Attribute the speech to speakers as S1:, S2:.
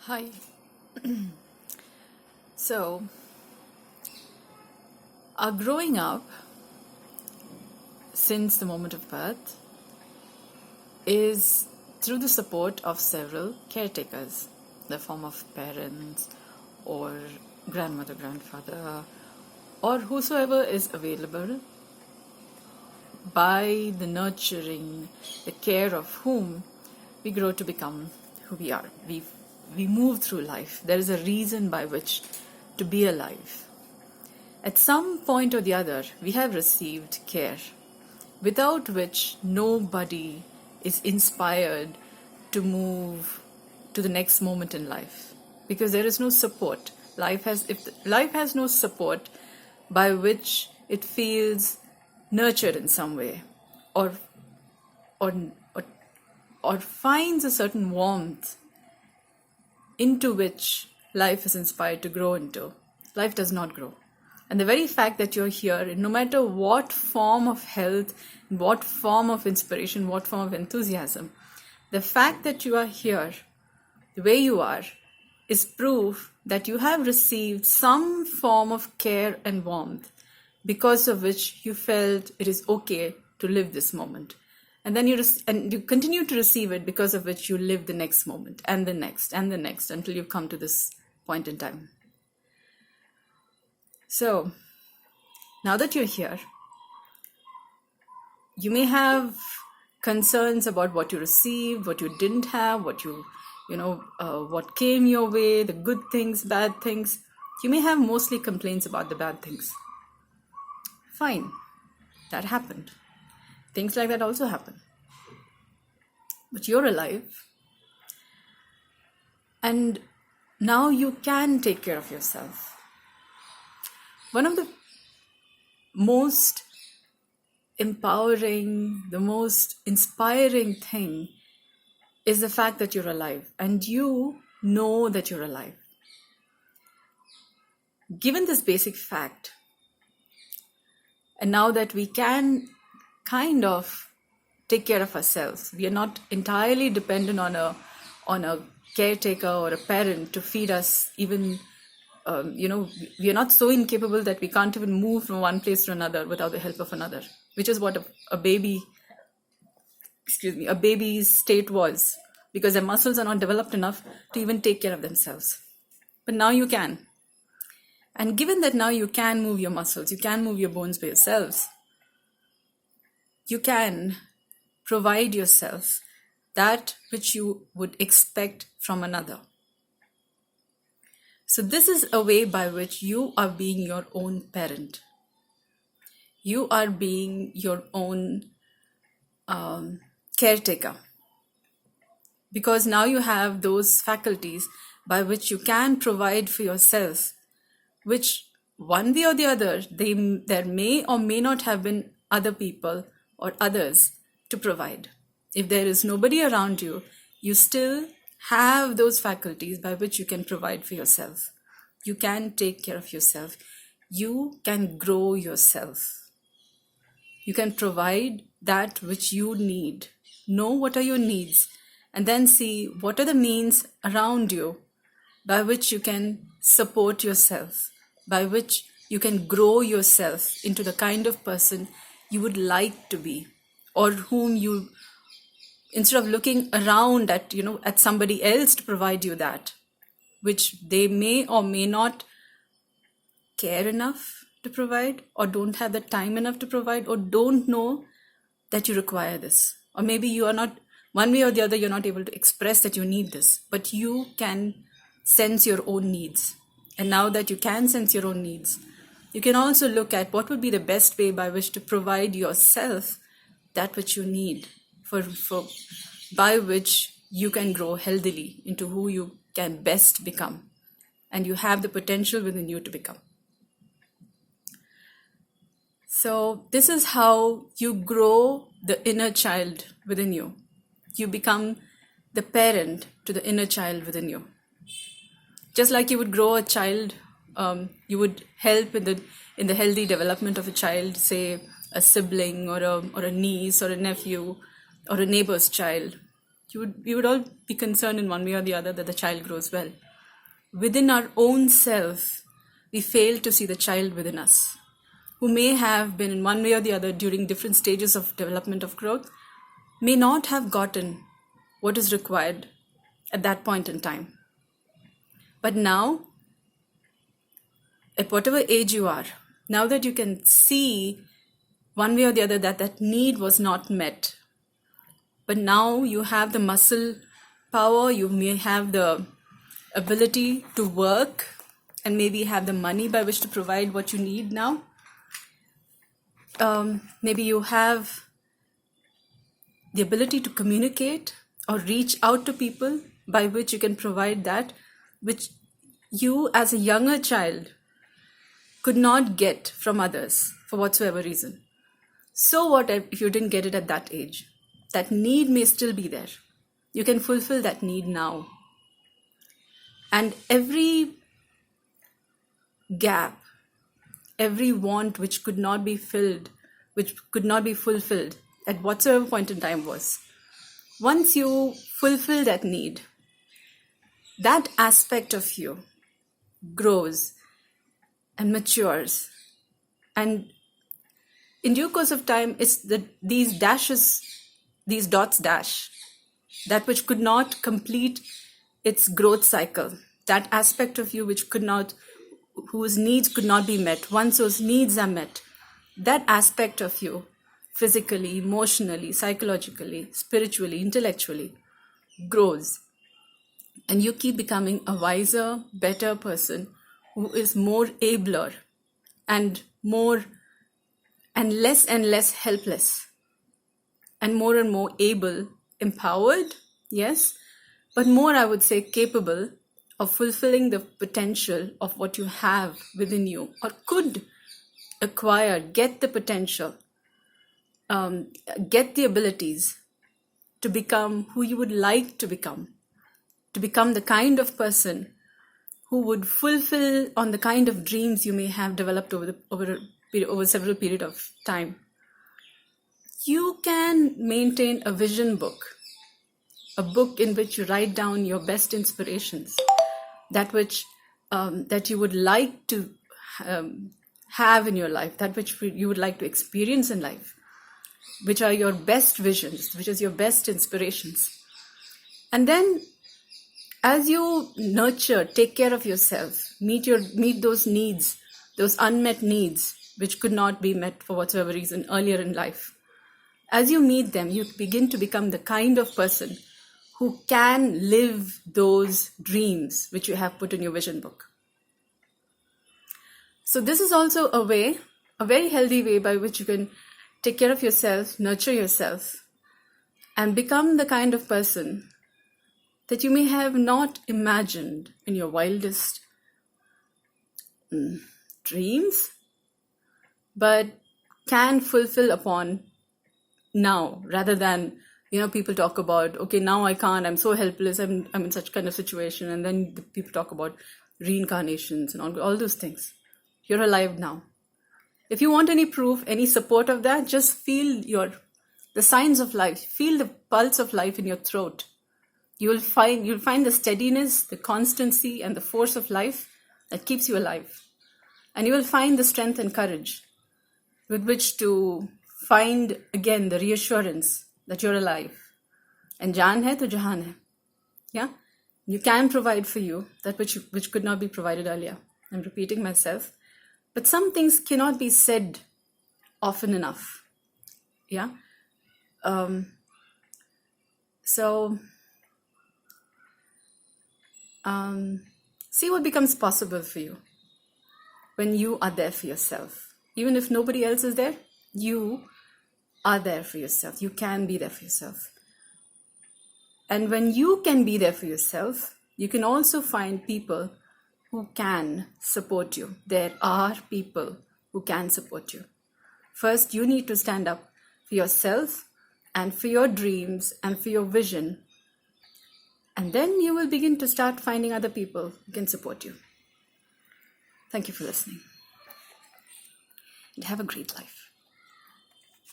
S1: Hi. So, our growing up since the moment of birth is through the support of several caretakers, the form of parents or grandmother, grandfather, or whosoever is available, by the nurturing, the care of whom we grow to become who we are. We move through life. There is a reason by which to be alive. At some point or the other, we have received care, without which nobody is inspired to move to the next moment in life, because there is no support. If life has no support by which it feels nurtured in some way, or or or, or finds a certain warmth into which life is inspired to grow into, life does not grow. And the very fact that you're here, no matter what form of health, what form of inspiration, what form of enthusiasm, the fact that you are here, the way you are, is proof that you have received some form of care and warmth, because of which you felt it is okay to live this moment. And then you continue to receive it, because of which you live the next moment and the next and the next, until you come to this point in time. So, now that you're here, you may have concerns about what you received, what you didn't have, what what came your way, the good things, bad things. You may have mostly complaints about the bad things. Fine, that happened. Things like that also happen. But you're alive. And now you can take care of yourself. One of the most empowering, the most inspiring thing is the fact that you're alive, and you know that you're alive. Given this basic fact, and now that we can kind of take care of ourselves, we are not entirely dependent on a caretaker or a parent to feed us. Even we are not so incapable that we can't even move from one place to another without the help of another, which is what a baby's state was, because their muscles are not developed enough to even take care of themselves. But now you can. And given that now you can move your muscles, you can move your bones by yourselves, you can provide yourself that which you would expect from another. So this is a way by which you are being your own parent. You are being your own caretaker. Because now you have those faculties by which you can provide for yourself, which one way or the other, there may or may not have been other people or others to provide. If there is nobody around you, you still have those faculties by which you can provide for yourself. You can take care of yourself. You can grow yourself. You can provide that which you need. Know what are your needs, and then see what are the means around you by which you can support yourself, by which you can grow yourself into the kind of person you would like to be, or whom you, instead of looking around at somebody else to provide you that, which they may or may not care enough to provide, or don't have the time enough to provide, or don't know that you require this. Or maybe you are not, one way or the other, you're not able to express that you need this, but you can sense your own needs. And now that you can sense your own needs, you can also look at what would be the best way by which to provide yourself that which you need, by which you can grow healthily into who you can best become, and you have the potential within you to become. So this is how you grow the inner child within you. You become the parent to the inner child within you. Just like you would grow a child, you would help in the healthy development of a child, say a sibling or a niece or a nephew or a neighbor's child. we would all be concerned in one way or the other that the child grows well. Within our own self, we fail to see the child within us, who may have been in one way or the other during different stages of development of growth, may not have gotten what is required at that point in time. But now, at whatever age you are, now that you can see one way or the other that that need was not met, but now you have the muscle power, you may have the ability to work, and maybe have the money by which to provide what you need now. Maybe you have the ability to communicate or reach out to people by which you can provide that which you as a younger child could not get from others for whatsoever reason. So what if you didn't get it at that age? That need may still be there. You can fulfill that need now. And every gap, every want which could not be filled, which could not be fulfilled at whatsoever point in time was, once you fulfill that need, that aspect of you grows and matures. And in due course of time, it's these dashes, these dots dash, that which could not complete its growth cycle, that aspect of you which could not, whose needs could not be met. Once those needs are met, that aspect of you, physically, emotionally, psychologically, spiritually, intellectually, grows. And you keep becoming a wiser, better person who is more abler and less helpless, and more able, empowered, yes, but more, I would say, capable of fulfilling the potential of what you have within you, or could acquire, get the potential, get the abilities to become who you would like to become the kind of person who would fulfill on the kind of dreams you may have developed over several period of time. You can maintain a vision book, a book in which you write down your best inspirations, that which that you would like to have in your life, that which you would like to experience in life, which are your best visions, which is your best inspirations. And then as you nurture, take care of yourself, meet those needs, those unmet needs, which could not be met for whatsoever reason earlier in life. As you meet them, you begin to become the kind of person who can live those dreams which you have put in your vision book. So this is also a way, a very healthy way by which you can take care of yourself, nurture yourself, and become the kind of person that you may have not imagined in your wildest dreams, but can fulfill upon now, rather than, people talk about, okay, now I can't, I'm so helpless, I'm in such kind of situation, and then the people talk about reincarnations and all those things. You're alive now. If you want any proof, any support of that, just feel the signs of life, feel the pulse of life in your throat. You'll find the steadiness, the constancy, and the force of life that keeps you alive. And you will find the strength and courage with which to find again the reassurance that you're alive. And jaan hai to jahan hai. Yeah? You can provide for you that which could not be provided earlier. I'm repeating myself. But some things cannot be said often enough. Yeah? See what becomes possible for you when you are there for yourself. Even if nobody else is there, you are there for yourself. You can be there for yourself. And when you can be there for yourself, you can also find people who can support you. There are people who can support you. First, you need to stand up for yourself and for your dreams and for your vision. And then you will begin to start finding other people who can support you. Thank you for listening. And have a great life.